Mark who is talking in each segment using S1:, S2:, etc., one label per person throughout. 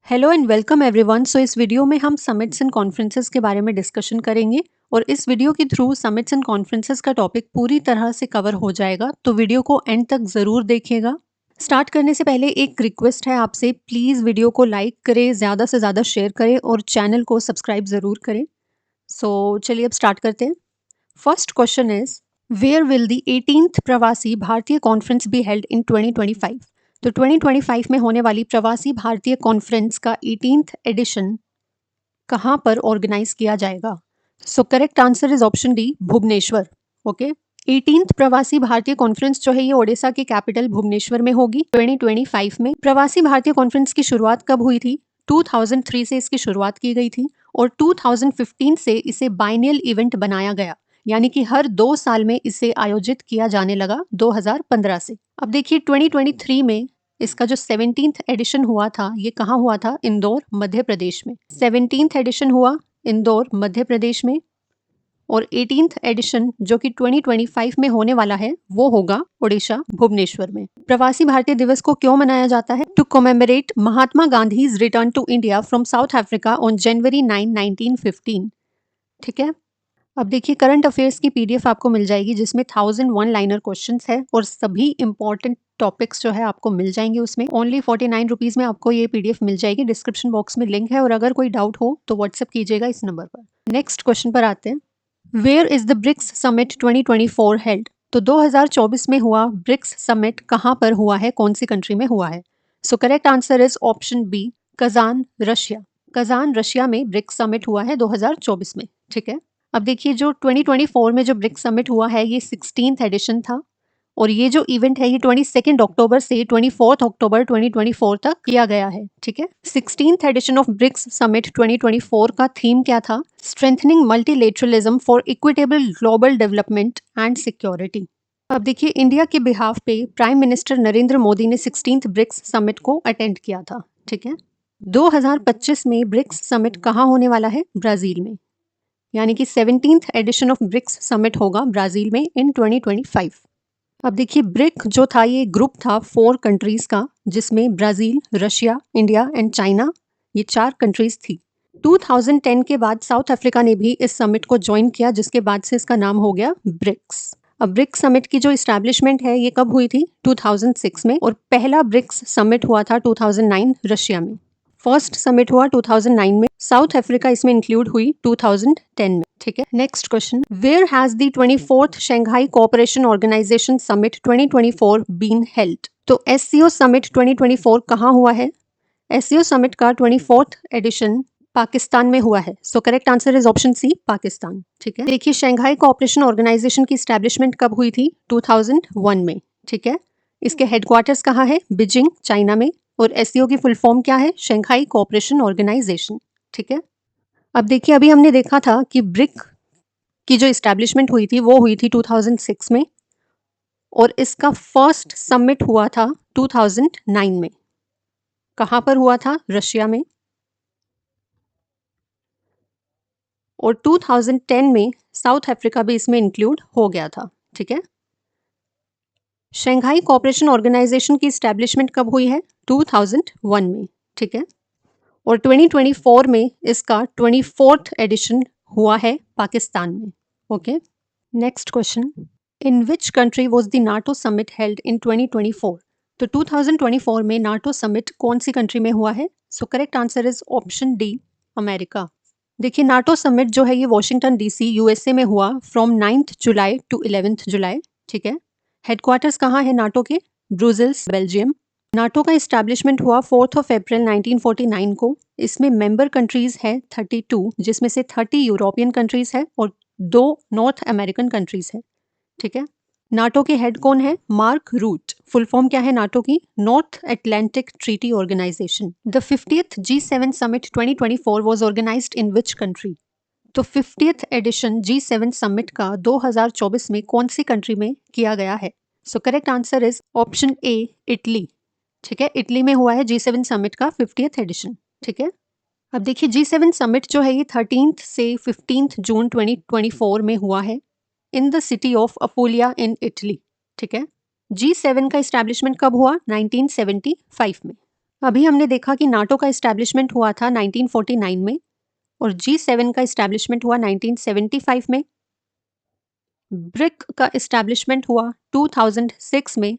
S1: Hello and welcome everyone. So इस video में हम समिट्स एंड कॉन्फ्रेंसेस के बारे में डिस्कशन करेंगे और इस वीडियो के थ्रू समिट्स एंड कॉन्फ्रेंसेस का टॉपिक पूरी तरह से कवर हो जाएगा, तो वीडियो को एंड तक ज़रूर देखिएगा। स्टार्ट करने से पहले एक रिक्वेस्ट है आपसे, प्लीज़ वीडियो को लाइक करें, ज़्यादा से ज़्यादा शेयर करें और चैनल को सब्सक्राइब ज़रूर करें। सो चलिए अब स्टार्ट करते हैं। First question is, where will the 18th Pravasi भारतीय कॉन्फ्रेंस बी हेल्ड इन 2025? तो 2025 में होने वाली प्रवासी भारतीय कॉन्फ्रेंस का 18th एडिशन कहाँ पर ऑर्गेनाइज किया जाएगा? So correct answer is option D, Bhubaneswar. Okay, 18th Pravasi भारतीय कॉन्फ्रेंस जो है ये ओडिशा की कैपिटल भुवनेश्वर में होगी 2025 में। प्रवासी भारतीय कॉन्फ्रेंस की शुरुआत कब हुई थी? 2003 से इसकी शुरुआत की गई थी और 2015 से इसे बाइनियल इवेंट बनाया गया, यानी कि हर 2 साल में इसे आयोजित किया जाने लगा 2015 से। अब देखिए 2023 में इसका जो 17th एडिशन हुआ था, ये कहाँ हुआ था? इंदौर, मध्य प्रदेश में। 17th एडिशन हुआ इंदौर, मध्य प्रदेश में और 18th एडिशन जो कि 2025 में होने वाला है वो होगा ओडिशा, भुवनेश्वर में। प्रवासी भारतीय दिवस को क्यों मनाया जाता है? To commemorate Mahatma Gandhi's return to India from South Africa on January 9, 1915। ठीक है, अब देखिए करंट अफेयर्स की पीडीएफ आपको मिल जाएगी जिसमें 1001 लाइनर क्वेश्चंस है और सभी इंपॉर्टेंट टॉपिक्स जो है आपको मिल जाएंगे उसमें। ओनली 49 रुपीज में आपको ये पीडीएफ मिल जाएगी। डिस्क्रिप्शन बॉक्स में लिंक है और अगर कोई डाउट हो तो व्हाट्सएप कीजिएगा इस नंबर पर। नेक्स्ट क्वेश्चन पर आते हैं। Where is the BRICS summit 2024 held? तो 2024 में हुआ ब्रिक्स समिट कहाँ पर हुआ है, कौन सी कंट्री में हुआ है? So correct answer is option B, Kazan, Russia. Kazan, Russia में ब्रिक्स समिट हुआ है 2024 में। ठीक है, अब देखिए जो 2024 में जो ब्रिक्स समिट हुआ है ये 16th एडिशन था और ये जो इवेंट है ये 22 अक्टूबर से 24 अक्टूबर 2024 तक किया गया है। ठीक है, 16th addition of BRICS summit 2024 का थीम क्या था? Strengthening multilateralism for equitable global development and security. अब देखिए इंडिया के बिहाफ पे प्राइम मिनिस्टर नरेंद्र मोदी ने 16th ब्रिक्स समिट को अटेंड किया था। ठीक है, 2025 में ब्रिक्स समिट कहाँ होने वाला है? ब्राजील में, यानी कि 17th edition of BRICS summit होगा ब्राजील में इन 2025। अब देखिए ब्रिक जो था ये ग्रुप था 4 कंट्रीज का, जिसमें Brazil, Russia, India and China, ये 4 कंट्रीज थी। 2010 के बाद साउथ अफ्रीका ने भी इस समिट को ज्वाइन किया, जिसके बाद से इसका नाम हो गया ब्रिक्स। अब ब्रिक्स समिट की जो इस्टेब्लिशमेंट है ये कब हुई थी? 2006 में और पहला ब्रिक्स समिट हुआ था 2009 रशिया में। फर्स्ट समिट हुआ 2009 में, साउथ अफ्रीका इसमें इंक्लूड हुई 2010 में। ठीक है, next question, where has the 24th Shanghai cooperation organisation summit 2024 been held? तो एससीओ समिट 2024 कहाँ हुआ है? एससीओ समिट का 24th एडिशन पाकिस्तान में हुआ है। So correct answer is option C, Pakistan. ठीक है, देखिए शंघाई कोऑपरेशन ऑर्गेनाइजेशन की स्टैब्लिशमेंट कब हुई थी? 2001 में। ठीक है, इसके हेडक्वार्टर्स कहाँ है? बीजिंग, चाइना में। और एससीओ की फुल फॉर्म क्या है? Shanghai cooperation organisation. ठीक है, अब देखिए अभी हमने देखा था कि ब्रिक की जो इस्टेब्लिशमेंट हुई थी वो हुई थी 2006 में और इसका फर्स्ट समिट हुआ था 2009 में। कहाँ पर हुआ था? रशिया में। और 2010 में साउथ अफ्रीका भी इसमें इंक्लूड हो गया था। ठीक है, शंघाई कोऑपरेशन ऑर्गेनाइजेशन की इस्टेब्लिशमेंट कब हुई है? 2001 में। ठीक है, और 2024 में इसका 24th एडिशन हुआ है पाकिस्तान में। Okay, next question, in which country was the NATO summit held in 2024? तो 2024 में नाटो समिट कौन सी कंट्री में हुआ है? So correct answer is option D, America. देखिए नाटो समिट जो है ये वॉशिंगटन डीसी यूएसए में हुआ from 9th July to 11th जुलाई। ठीक है, हेडक्वार्टर्स कहाँ है नाटो के? Brussels, Belgium. नाटो का इस्टेब्लिशमेंट हुआ 4 अप्रैल 1949 को। इसमें मेंबर कंट्रीज है 32, जिसमें से 30 यूरोपियन कंट्रीज है और 2 नॉर्थ अमेरिकन कंट्रीज है। ठीक है, नाटो के हेड कौन है? Mark root. फुल फॉर्म क्या है नाटो की? North Atlantic treaty organisation. The 50th G7 summit 2024 was organised in which country? तो 50th एडिशन G7 समिट का 2024 में कौन सी कंट्री में किया गया है? So correct answer is option A, Italy. ठीक है, इटली में हुआ है G7 समिट का 50th एडिशन। ठीक है, अब देखिए G7 समिट जो है ये 13th से 15th जून 2024 में हुआ है in the city of Apulia in Italy. ठीक है, G7 का इस्टेब्लिशमेंट कब हुआ? 1975 में। अभी हमने देखा कि नाटो का इस्टेब्लिशमेंट हुआ था 1949 में और G7 का इस्टेब्लिशमेंट हुआ 1975 में। ब्रिक का इस्टेब्लिशमेंट हुआ 2006 में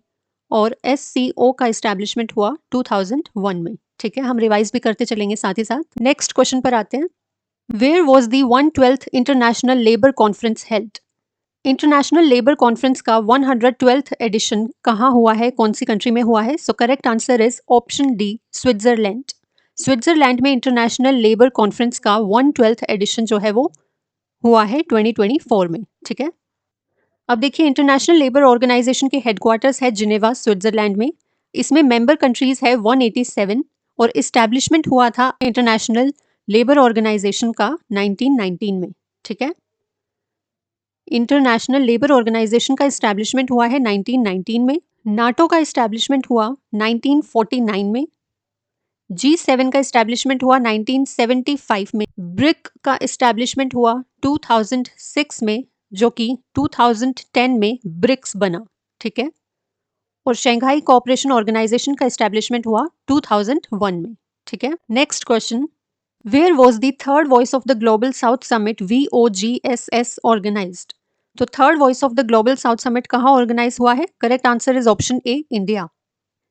S1: और SCO का इस्टेब्लिशमेंट हुआ 2001 में। ठीक है, हम रिवाइज भी करते चलेंगे साथ ही साथ। नेक्स्ट क्वेश्चन पर आते हैं। Where was the 112th international labour conference held? International labour conference का 112th एडिशन कहाँ हुआ है, कौन सी कंट्री में हुआ है? So correct answer is option D, Switzerland. Switzerland में इंटरनेशनल लेबर कॉन्फ्रेंस का 112th एडिशन जो है वो हुआ है 2024 में। ठीक है, अब देखिए इंटरनेशनल लेबर ऑर्गेनाइजेशन के हेडक्वार्टर्स है जिनेवा, स्विट्जरलैंड में। इसमें मेंबर कंट्रीज है 187 और इस्टेब्लिशमेंट हुआ था इंटरनेशनल लेबर ऑर्गेनाइजेशन का 1919 में। ठीक है, इंटरनेशनल लेबर ऑर्गेनाइजेशन का इस्टेब्लिशमेंट हुआ है 1919 में। नाटो का इस्टेब्लिशमेंट हुआ 1949 में। G7 का इस्टेब्लिशमेंट हुआ 1975 में। ब्रिक का इस्टेब्लिशमेंट हुआ 2006 में, जो कि 2010 में ब्रिक्स बना। ठीक है, और शंघाई कोऑपरेशन ऑर्गेनाइजेशन का इस्टेब्लिशमेंट हुआ 2001 में। ठीक है, next question. Where was the third voice of the global south summit VOGSS organised? तो third voice of the global south summit कहाँ ऑर्गेनाइज हुआ है? Correct answer is option A, India.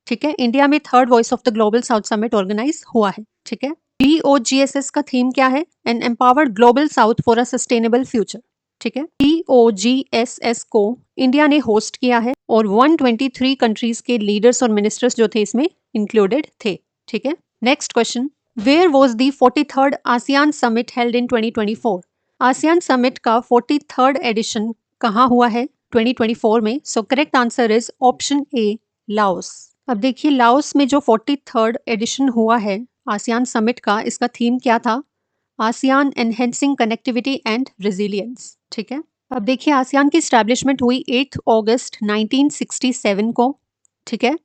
S1: ठीक है, इंडिया में third voice of the global south summit organise हुआ है। ठीक है, VOGSS का थीम क्या है? An empowered global south for a sustainable future. ठीक है, VOGSS को इंडिया ने होस्ट किया है और 123 कंट्रीज के लीडर्स और मिनिस्टर्स जो थे इसमें इंक्लूडेड थे। ठीक है, next question. Where was the 43rd ASEAN summit held in 2024? ASEAN summit का 43rd एडिशन कहाँ हुआ है 2024 में? So correct answer is option A, Laos. अब देखिए लाओस में जो 43rd एडिशन हुआ है आसियान समिट का, इसका थीम क्या था? ASEAN enhancing connectivity and resilience. ठीक है, अब देखिए आसियान की स्टैब्लिशमेंट हुई 8 अगस्त 1967 को। ठीक है,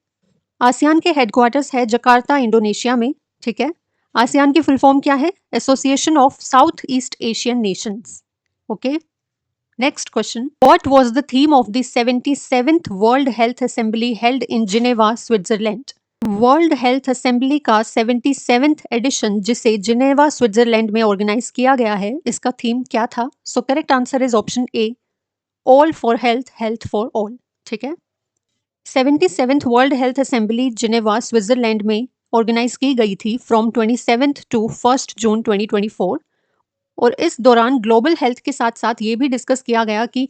S1: आसियान के हेडक्वार्टर्स है जकार्ता, इंडोनेशिया में। ठीक है, आसियान की फुल फॉर्म क्या है? Association of south east Asian Nations. Okay, next question. What was the theme of the 77th world health assembly held in Geneva, Switzerland? World health assembly का 77th addition जिसे Geneva, Switzerland में organise किया गया है, इसका theme क्या था? So correct answer is option A, all for health, health for all. ठीक है, 77th world health assembly Geneva, Switzerland में ऑर्गेनाइज की गई थी फ्रॉम 27th टू 1st जून 2024 और इस दौरान ग्लोबल हेल्थ के साथ साथ ये भी डिस्कस किया गया कि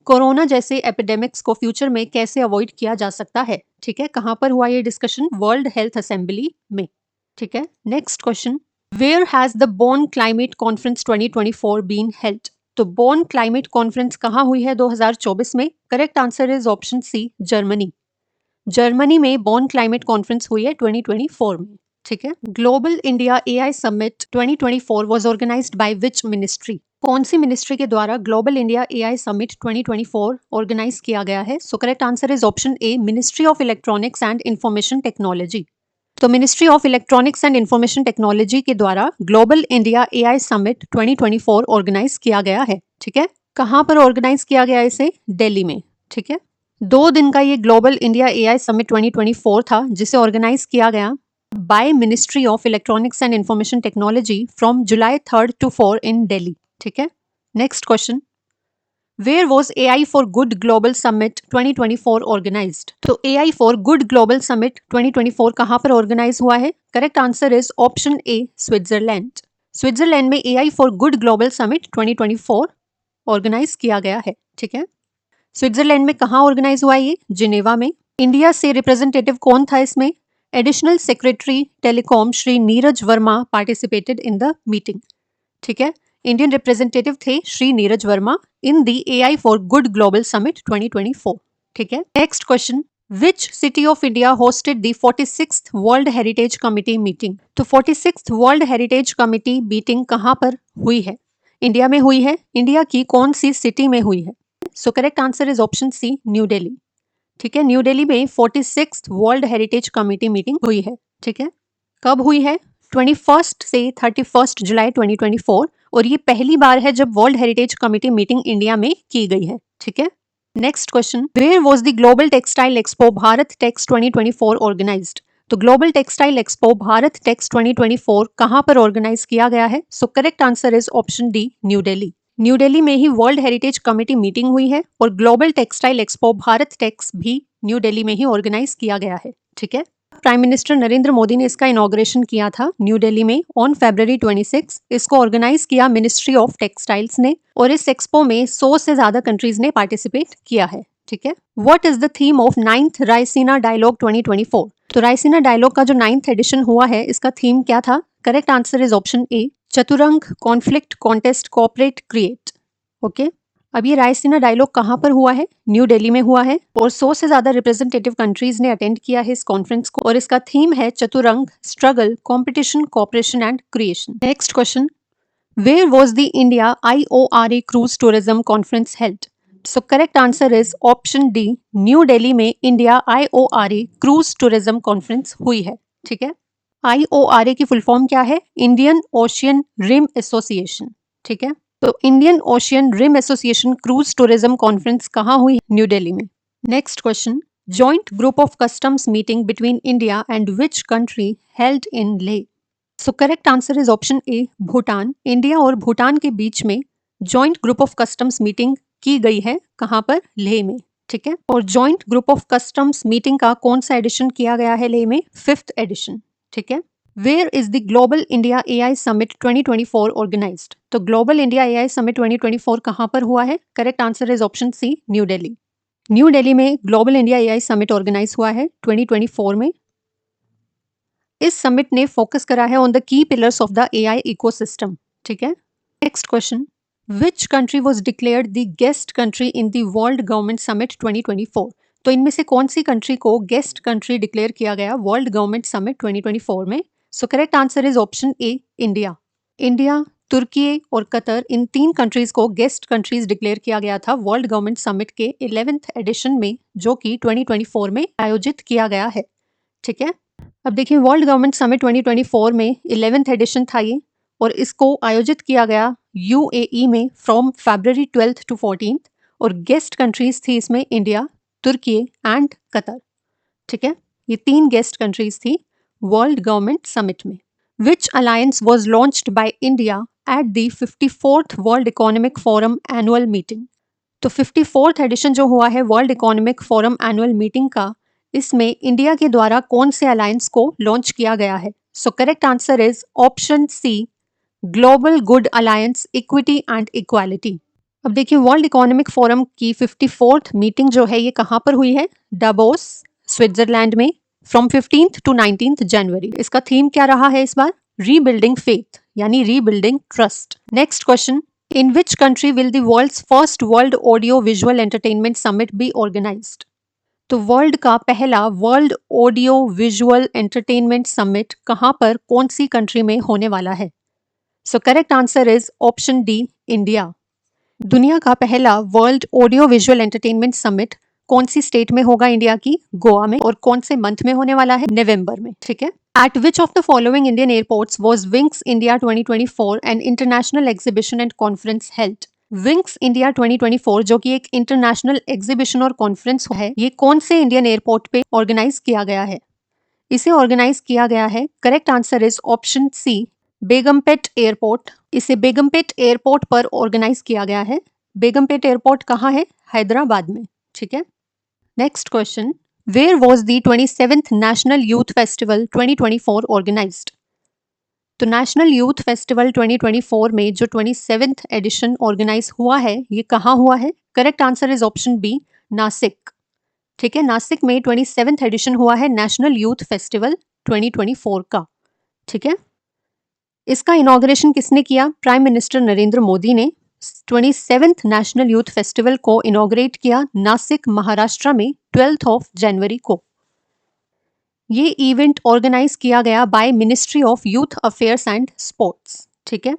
S1: कोरोना जैसे एपिडेमिक्स को फ्यूचर में कैसे अवॉइड किया जा सकता है। ठीक है, कहाँ पर हुआ ये डिस्कशन? वर्ल्ड हेल्थ असेंबली में। ठीक है, next question. Where has the Bonn climate conference 2024 been held? तो बोन क्लाइमेट कॉन्फ्रेंस कहाँ हुई है 2024 में? Correct answer is option C, Germany. Germany में बोन क्लाइमेट कॉन्फ्रेंस हुई है 2024 में। ठीक है, global India AI summit 2024 was organised by which ministry? कौन सी मिनिस्ट्री के द्वारा global India AI summit 2024 organise किया गया है? So correct answer is option A, ministry of electronics and information technology. तो ministry of electronics and information technology के द्वारा global India AI summit 2024 organise किया गया है। ठीक है, कहाँ पर ऑर्गेनाइज किया गया इसे? दिल्ली में। ठीक है, 2 दिन का ये ग्लोबल इंडिया AI समिट 2024 था जिसे ऑर्गेनाइज किया गया by ministry of electronics and information technology from July 3rd to 4 in Delhi. ठीक है, next question. Where was AI for good global summit 2024 organised? तो AI for good global summit 2024 कहाँ पर organise हुआ है? Correct answer is option A, Switzerland. Switzerland में AI for good global summit 2024 organise किया गया है। ठीक है, स्विट्जरलैंड में कहाँ ऑर्गेनाइज हुआ ये? जिनेवा में। इंडिया से रिप्रेजेंटेटिव कौन था इसमें? Additional secretary telecom Shri Neeraj Verma participated in the meeting. ठीक है, इंडियन रिप्रेजेंटेटिव थे Shri Neeraj Verma in the AI for good global summit 2024। ठीक है, next question. Which city of India hosted the 46th world heritage committee meeting? तो 46th world heritage committee meeting कहाँ पर हुई है? इंडिया में हुई है। इंडिया की कौन सी सिटी में हुई है? So correct answer is option C, New Delhi. ठीक है, न्यू दिल्ली में 46th world heritage committee meeting हुई है। ठीक है, कब हुई है? 21 से 31 जुलाई 2024 और ये पहली बार है जब world heritage committee meeting India में की गई है। ठीक है, next question. Where was the global textile expo Bharat Tex 2024 organised? तो global textile expo Bharat Tex 2024 कहाँ पर ऑर्गेनाइज किया गया है? So correct answer is option D, New Delhi. New Delhi में ही वर्ल्ड हेरिटेज कमेटी मीटिंग हुई है और global textile expo Bharat Tex भी न्यू दिल्ली में ही ऑर्गेनाइज किया गया है। ठीक है। प्राइम मिनिस्टर नरेंद्र मोदी ने इसका इनॉग्रेशन किया था न्यू दिल्ली में ऑन February 26। इसको ऑर्गेनाइज किया मिनिस्ट्री ऑफ टेक्सटाइल्स ने और इस एक्सपो में 100 से ज्यादा कंट्रीज ने पार्टिसिपेट किया है। ठीक है। What is the theme of 9th Raisina dialogue 2024? तो रायसीना डायलॉग का जो 9th एडिशन हुआ है, इसका थीम क्या था? Correct answer is option A, Chaturanga, conflict, contest, cooperate, create. Okay. अब ये रायसीना डायलॉग कहाँ पर हुआ है? न्यू दिल्ली में हुआ है और 100 से ज्यादा रिप्रेजेंटेटिव कंट्रीज ने अटेंड किया है इस कॉन्फ्रेंस को और इसका थीम है Chaturang, struggle, competition, cooperation and creation. Next question, where was the India IORA cruise tourism conference held? So correct answer is option D, New Delhi में India IORA cruise tourism conference हुई है। ठीक है। IORA की फुल फॉर्म क्या है? Indian Ocean Rim Association. ठीक है। तो Indian Ocean Rim Association cruise tourism conference कहाँ हुई? न्यू दिल्ली में। Next question, joint group of customs meeting between India and which country held in Leh? So correct answer is option A, Bhutan. India और भूटान के बीच में joint group of customs meeting की गई है। कहाँ पर? लेह में। ठीक है। और joint group of customs meeting का कौन सा एडिशन किया गया है लेह में? 5th addition. ठीक है। Where is the Global India AI Summit 2024 organized? तो Global India AI Summit 2024 कहाँ पर हुआ है? Correct answer is option C, New Delhi. New Delhi में global India AI summit organise हुआ है 2024 में। इस समिट ने फोकस करा है on the key pillars of the AI ecosystem. ठीक है। Next question, which country was declared the guest country in the world government summit 2024? तो इनमें से कौन सी कंट्री को गेस्ट कंट्री डिक्लेयर किया गया वर्ल्ड गवर्नमेंट समिट 2024 में? So correct answer is option A, India. India, तुर्की और कतर, इन 3 कंट्रीज को गेस्ट कंट्रीज डिक्लेयर किया गया था वर्ल्ड गवर्नमेंट समिट के 11th एडिशन में, जो कि 2024 में आयोजित किया गया है। ठीक है। अब देखिए, वर्ल्ड गवर्नमेंट समिट 2024 में 11th एडिशन था ये और इसको आयोजित किया गया UAE में from February 12th to 14th और गेस्ट कंट्रीज थी इसमें इंडिया, तुर्की एंड कतर। ठीक है। ये 3 गेस्ट कंट्रीज थी वर्ल्ड गवर्नमेंट समिट में। Which alliance was launched by India at the 54th world economic forum annual meeting? तो 54th एडिशन जो हुआ है world economic forum annual meeting का, इसमें इंडिया के द्वारा कौन से अलायंस को लॉन्च किया गया है? So correct answer is option C, global good alliance, equity and equality. अब देखिए, वर्ल्ड इकोनॉमिक फोरम की 54th मीटिंग जो है ये कहाँ पर हुई है? डावोस, स्विट्जरलैंड में from 15th to 19th January. इसका थीम क्या रहा है इस बार? रीबिल्डिंग फेथ, यानी rebuilding trust. Next question, in which country will the world's first world audio visual entertainment summit be organised? तो वर्ल्ड का पहला world audio visual entertainment summit कहाँ पर, कौन सी कंट्री में होने वाला है? So correct answer is option D, India. दुनिया का पहला world audio visual entertainment summit कौन सी स्टेट में होगा इंडिया की? गोवा में। और कौन से मंथ में होने वाला है? नवंबर में। ठीक है। Eight which of the following Indian airports was wings India 2024 an international exhibition and conference held? Wings India 2024 जो कि एक इंटरनेशनल एग्जीबिशन और कॉन्फ्रेंस है, ये कौन से इंडियन एयरपोर्ट पे ऑर्गेनाइज किया गया है? इसे ऑर्गेनाइज किया गया है, correct answer is option C, Begumpet airport. इसे बेगमपेट एयरपोर्ट पर ऑर्गेनाइज किया गया है। बेगमपेट एयरपोर्ट कहाँ है? हैदराबाद में। ठीक है। Next question, where was the 27th national youth festival 2024 organised? तो नेशनल यूथ फेस्टिवल 2024 में जो 27th एडिशन ऑर्गेनाइज हुआ है, ये कहाँ हुआ है? Correct answer is option B, Nashik. ठीक है। नासिक में 27th एडिशन हुआ है नेशनल यूथ फेस्टिवल 2024 का। ठीक है। इसका इनॉग्रेशन किसने किया? प्राइम मिनिस्टर नरेंद्र मोदी ने 27th नेशनल यूथ फेस्टिवल को इनॉग्रेट किया नासिक, महाराष्ट्र में 12th जनवरी को। ये इवेंट ऑर्गेनाइज किया गया by ministry of youth affairs and sports. ठीक है।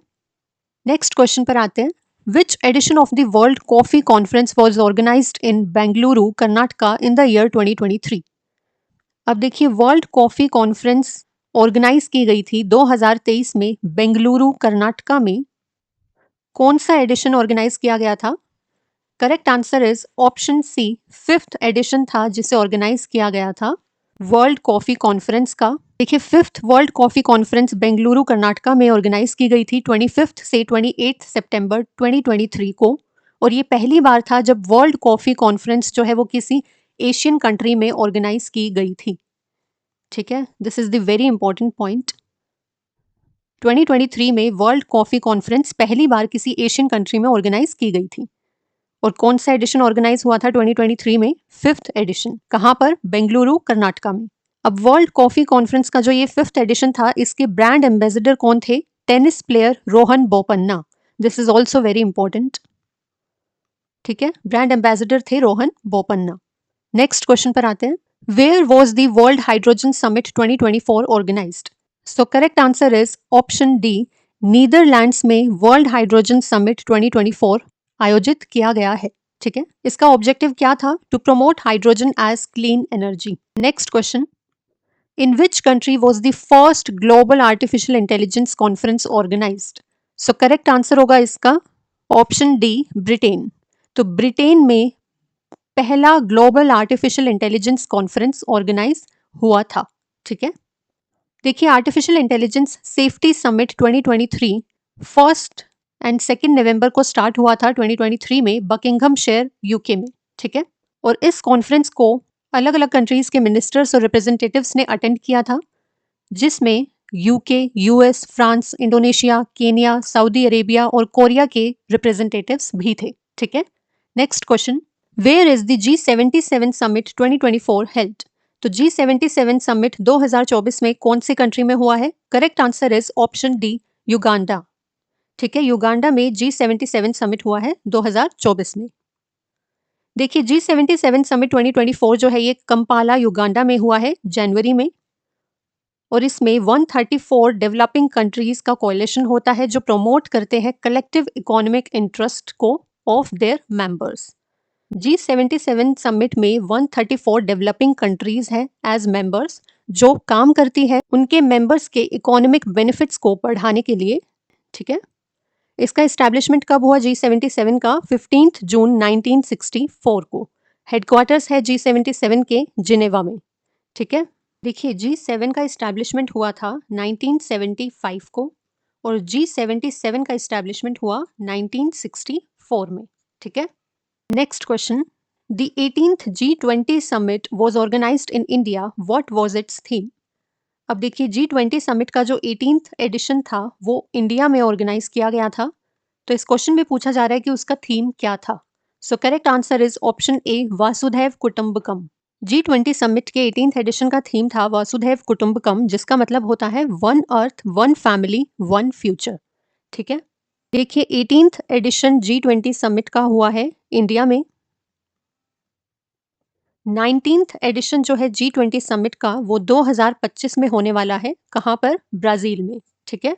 S1: नेक्स्ट क्वेश्चन पर आते हैं, which edition of the world coffee conference was organised in Bengaluru, Karnataka in the year 2023? अब देखिए, वर्ल्ड कॉफी कॉन्फ्रेंस ऑर्गेनाइज की गई थी 2023 में बेंगलुरु, कर्नाटका में। कौन सा एडिशन ऑर्गेनाइज किया गया था? Correct answer is option C, 5th edition था जिसे ऑर्गेनाइज किया गया था वर्ल्ड कॉफ़ी कॉन्फ्रेंस का। देखिए 5th world coffee conference Bengaluru Karnataka में ऑर्गेनाइज की गई थी 25 से 28 सितंबर 2023 को, और ये पहली बार था जब वर्ल्ड कॉफ़ी कॉन्फ्रेंस जो है वो किसी एशियन कंट्री में ऑर्गेनाइज की गई थी। ठीक है, this is the very important point. 2023 में वर्ल्ड कॉफ़ी कॉन्फ्रेंस पहली बार किसी एशियन कंट्री में ऑर्गेनाइज की गई थी। और कौन सा एडिशन ऑर्गेनाइज हुआ था 2023 में? 5th addition. कहाँ पर? बेंगलुरु कर्नाटका में। अब वर्ल्ड कॉफ़ी कॉन्फ्रेंस का जो ये 5th एडिशन था, इसके ब्रांड एम्बेसडर कौन थे? Tennis player Rohan Bopanna. This is also very important. ठीक है, ब्रांड एम्बेसडर थे रोहन बोपन्ना। नेक्स्ट क्वेश्चन पर आते हैं। Where was the world hydrogen summit 2024 organised? So correct answer is option D, Netherlands में वर्ल्ड हाइड्रोजन समिट 2024 आयोजित किया गया है। ठीक है, इसका ऑब्जेक्टिव क्या था? To promote hydrogen as clean energy. Next question, in which country was the first global artificial intelligence conference organised? So correct answer होगा इसका ऑप्शन डी, ब्रिटेन। तो ब्रिटेन में पहला global artificial intelligence conference organise हुआ था। ठीक है, देखिए artificial intelligence safety summit 2023 1 and 2 November को स्टार्ट हुआ था 2023 में बकिंघम शेयर यूके में। ठीक है, और इस कॉन्फ्रेंस को अलग अलग कंट्रीज के मिनिस्टर्स और रिप्रेजेंटेटिव्स ने अटेंड किया था, जिसमें UK, US, France, Indonesia, Kenya, Saudi Arabia और कोरिया के रिप्रेजेंटेटिव्स भी थे। ठीक है, next question, where is the G77 summit 2024 held? तो G77 समिट 2024 में कौन सी कंट्री में हुआ है? Correct answer is option D, Uganda. ठीक है, युगांडा में G77 समिट हुआ है 2024 में। देखिए G77 समिट 2024 जो है ये कंपाला युगांडा में हुआ है जनवरी में, और इसमें 134 डेवलपिंग कंट्रीज का कोalition होता है जो प्रमोट करते हैं कलेक्टिव इकोनॉमिक इंटरेस्ट को of their members. G77 summit में 134 डेवलपिंग कंट्रीज हैं एज मेंबर्स, जो काम करती है उनके मेंबर्स के इकोनॉमिक बेनिफिट्स को बढ़ाने के लिए। ठीक है, इसका इस्टेब्लिशमेंट कब हुआ G77 का? 15 जून 1964 को। हेडक्वार्टर्स है G77 के जिनेवा में। ठीक है, देखिए G7 का इस्टेब्लिशमेंट हुआ था 1975 को, और G77 का इस्टेब्लिशमेंट हुआ 1964 में। ठीक है, next question, the 18th G20 summit was organised in India, what was its theme? अब देखिए G20 समिट का जो 18th एडिशन था वो इंडिया में ऑर्गेनाइज किया गया था, तो इस क्वेश्चन में पूछा जा रहा है कि उसका थीम क्या था। So correct answer is option A, वासुधैव कुटुंबकम। G20 समिट के 18th एडिशन का थीम था वासुधैव कुटुंबकम, जिसका मतलब होता है one earth, one family, one future. ठीक है, देखिए 18th एडिशन G20 समिट का हुआ है इंडिया में। 19th एडिशन जो है G20 समिट का वो 2025 में होने वाला है। कहाँ पर? ब्राजील में। ठीक है,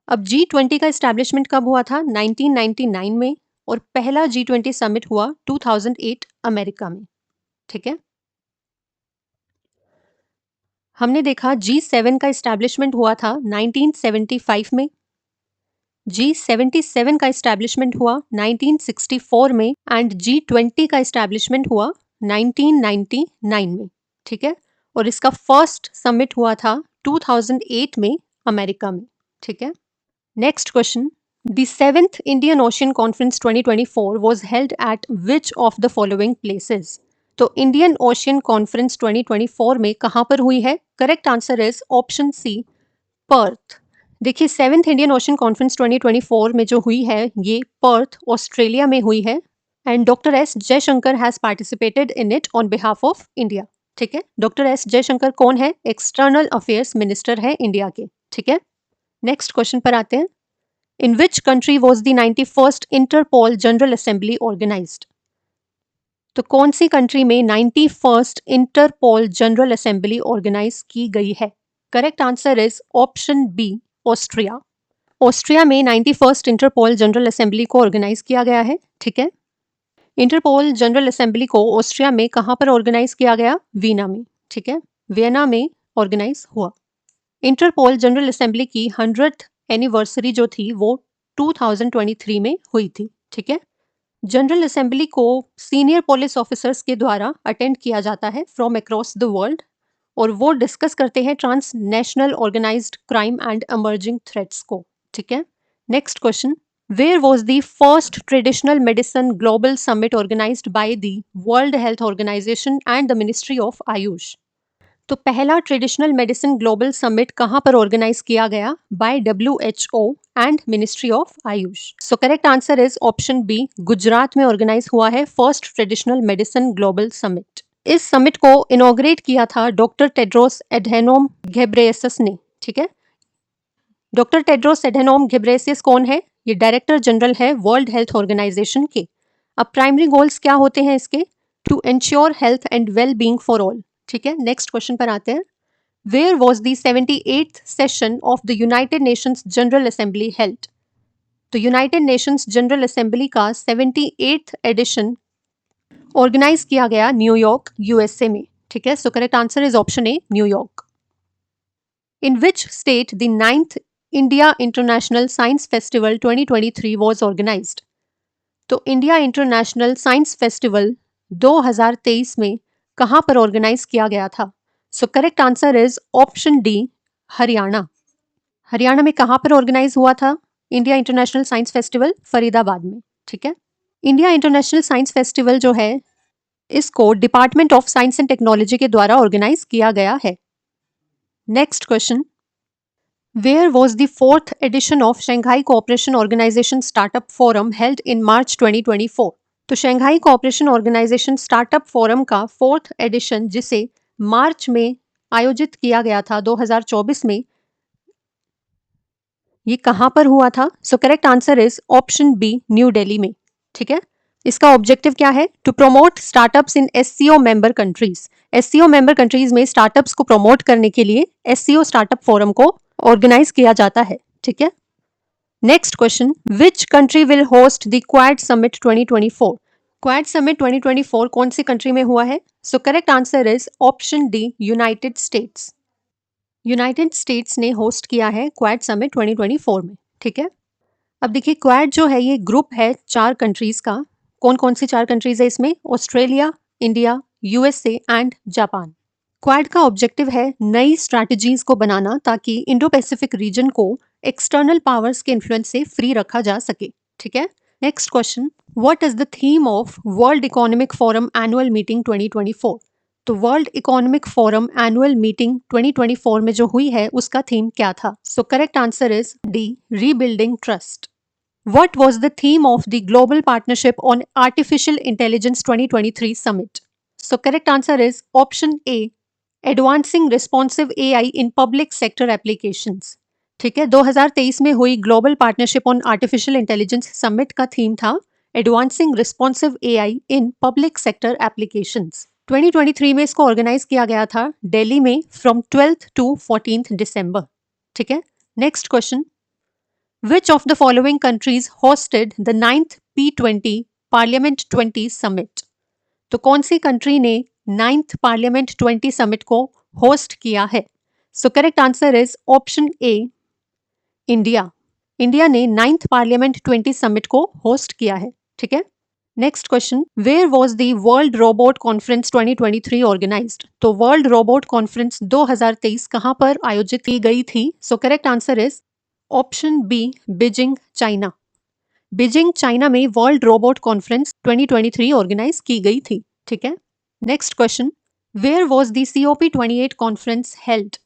S1: अब G20 का एस्टेब्लिशमेंट कब हुआ था? 1999 में, और पहला G20 समिट हुआ 2008 अमेरिका में। ठीक है, हमने देखा G7 का एस्टेब्लिशमेंट हुआ था 1975 में, G77 का एस्टेब्लिशमेंट हुआ 1964 में, एंड G20 का एस्टेब्लिशमेंट हुआ 1999 में। ठीक है, और इसका फर्स्ट समिट हुआ था 2008 में अमेरिका में। ठीक है, next question, the 7th Indian Ocean conference 2024 was held at which of the following places? तो इंडियन ओशियन कॉन्फ्रेंस 2024 में कहाँ पर हुई है? Correct answer is option C, Perth. देखिए 7th इंडियन ओशियन कॉन्फ्रेंस 2024 में जो हुई है ये पर्थ ऑस्ट्रेलिया में हुई है, and doctor S Jaishankar has participated in it on behalf of India. ठीक है, डॉक्टर एस जयशंकर कौन है? एक्सटर्नल अफेयर्स मिनिस्टर है इंडिया के। ठीक है, नेक्स्ट क्वेश्चन पर आते हैं। In which country was the 91st Interpol general assembly organised? तो कौन सी कंट्री में 91st Interpol general assembly organise की गई है? Correct answer is option B, Austria. Austria में 91st इंटरपोल जनरल असेंबली को ऑर्गेनाइज किया गया है। ठीक है, इंटरपोल जनरल असेंबली को ऑस्ट्रिया में कहाँ पर ऑर्गेनाइज किया गया? वीना में। ठीक है, वियना में ऑर्गेनाइज हुआ। इंटरपोल जनरल असेंबली की 100th एनिवर्सरी जो थी वो 2023 में हुई थी। ठीक है, जनरल असेंबली को सीनियर पुलिस ऑफिसर्स के द्वारा अटेंड किया जाता है फ्रॉम अक्रॉस द वर्ल्ड, और वो डिस्कस करते हैं transnational organised crime and emerging threats को। ठीक है, next question, where was the first traditional medicine global summit organised by the world health organisation and the ministry of AYUSH? तो पहला traditional medicine global summit कहाँ पर organise किया गया? By WHO and ministry of AYUSH. So correct answer is option B, Gujarat में organise हुआ है first traditional medicine global summit. इस समिट को इनॉग्रेट किया था डॉक्टर टेड्रोस एडहेनोम घेब्रेयेसस ने। ठीक है, डॉक्टर टेड्रोस एडहेनोम घेब्रेयेसस कौन है? ये डायरेक्टर जनरल है वर्ल्ड हेल्थ ऑर्गेनाइजेशन के। अब प्राइमरी गोल्स क्या होते हैं इसके? To ensure health and well being for all. ठीक है, नेक्स्ट क्वेश्चन पर आते हैं। Where was the 78th session of the United Nations general assembly held? तो यूनाइटेड नेशंस जनरल असेंबली का 78th एडिशन ऑर्गेनाइज किया गया न्यूयॉर्क USA में। ठीक है, so correct answer is option A, New York. In which state the 9th India international science festival 2023 was organised? तो India international science festival 2023 में कहाँ पर ऑर्गेनाइज किया गया था? So correct answer is option D, Haryana. Haryana में कहाँ पर ऑर्गेनाइज हुआ था India international science festival? Faridabad में। ठीक है, इंडिया इंटरनेशनल साइंस फेस्टिवल जो है इसको department of science and technology के द्वारा ऑर्गेनाइज किया गया है। Next question, where was the 4th edition of Shanghai cooperation organisation startup forum held in March 2024? तो Shanghai cooperation organisation startup forum का 4th एडिशन, जिसे मार्च में आयोजित किया गया था 2024 में, ये कहां पर हुआ था? So correct answer is option B, New Delhi में। ठीक है, इसका ऑब्जेक्टिव क्या है? To promote startups in SCO member countries. SCO member countries में स्टार्टअप्स को प्रमोट करने के लिए SCO स्टार्टअप फोरम को ऑर्गेनाइज किया जाता है। ठीक है, next question, which country will host the quad summit 2024? Quad summit 2024 कौन सी कंट्री में हुआ है? So correct answer is option D, United states. United states ने होस्ट किया है क्वाड समिट 2024 में। ठीक है, अब देखिए क्वाड जो है ये ग्रुप है 4 कंट्रीज का। कौन कौन सी 4 कंट्रीज है इसमें? Australia, India, USA and Japan. Quad का ऑब्जेक्टिव है नई स्ट्रैटेजीज को बनाना ताकि इंडो पैसिफिक रीजन को एक्सटर्नल पावर्स के इन्फ्लुएंस से फ्री रखा जा सके। ठीक है, next question, what is the theme of world economic forum annual meeting 2024? तो world economic forum annual meeting 2024 में जो हुई है उसका थीम क्या था? So correct answer is D, rebuilding trust. What was the theme of the Global Partnership on Artificial Intelligence 2023 Summit? So correct answer is option A, Advancing Responsive AI in Public Sector Applications. ठीक है, 2023 में हुई global partnership on artificial intelligence summit का theme था advancing responsive AI in public sector applications. 2023 में इसको organise किया गया था दिल्ली में फ्रॉम 12th to 14th दिसंबर। ठीक है, next question, Which of the following countries hosted the 9th P20 Parliament 20 Summit? तो कौन सी कंट्री ने 9th Parliament 20 Summit को होस्ट किया है? So correct answer is option A, India. India ने 9th Parliament 20 Summit को होस्ट किया है। ठीक है, next question, where was the world robot conference 2023 organised? तो वर्ल्ड रोबोट कॉन्फ्रेंस 2023 कहाँ पर आयोजित की गई थी? So correct answer is option B, Beijing, China. Beijing, China में वर्ल्ड रोबोट कॉन्फ्रेंस 2023 ऑर्गेनाइज की गई थी। ठीक है, next question, where was the COP28 conference held?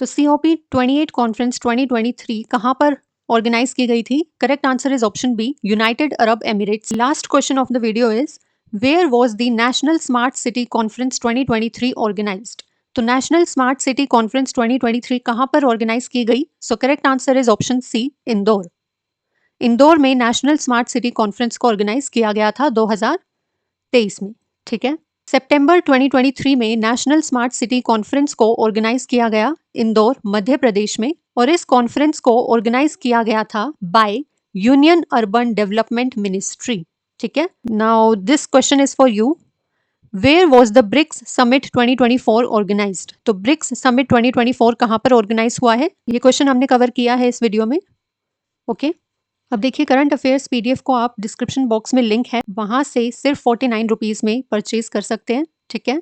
S1: तो COP28 कॉन्फ्रेंस 2023 कहां पर ऑर्गेनाइज की गई थी? Correct answer is option B, United Arab Emirates. Last question of the video is where was the national smart city conference 2023 organised? तो national smart city conference 2023 कहां पर organise की गई? So correct answer is option C, Indore. Indore में national smart city conference को organise किया गया था 2023 में। ठीक है, सितंबर 2023 में नेशनल स्मार्ट सिटी कॉन्फ्रेंस को ऑर्गेनाइज किया गया इंदौर, मध्य प्रदेश में, और इस कॉन्फ्रेंस को ऑर्गेनाइज किया गया था by union urban development ministry. ठीक है, now this question is for you, where was the BRICS summit 2024 organised? तो ब्रिक्स समिट 2024 कहां पर ऑर्गेनाइज हुआ है? ये क्वेश्चन हमने कवर किया है इस वीडियो में। ओके, अब देखिए करंट अफेयर्स PDF को आप डिस्क्रिप्शन बॉक्स में लिंक है, वहां से सिर्फ 49 रुपीज़ में परचेज कर सकते हैं। ठीक है,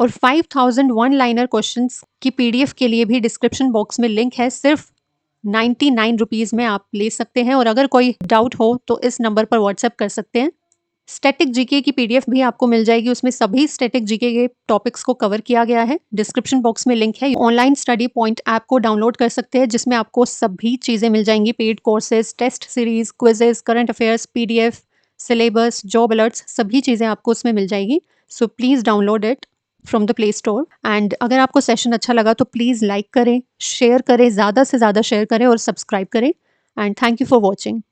S1: और 5000 वन लाइनर क्वेश्चंस की पीडीएफ के लिए भी डिस्क्रिप्शन बॉक्स में लिंक है। सिर्फ 99 रुपीज़ में आप ले सकते हैं और अगर कोई डाउट हो तो इस नंबर पर व्हाट्सएप कर सकते हैं। स्टैटिक जीके की पीडीएफ भी आपको मिल जाएगी, उसमें सभी स्टैटिक जीके के टॉपिक्स को कवर किया गया है। डिस्क्रिप्शन बॉक्स में लिंक है। ऑनलाइन स्टडी पॉइंट ऐप को डाउनलोड कर सकते हैं जिसमें आपको सभी चीज़ें मिल जाएंगी, paid courses, test series, quizzes, current affairs, PDF, syllabus, job alerts, सभी चीज़ें आपको उसमें मिल जाएगी। So please download it from the play store. And अगर आपको सेशन अच्छा लगा तो प्लीज़ लाइक करें, शेयर करें, ज़्यादा से ज़्यादा शेयर करें और सब्सक्राइब करें। And thank you for watching.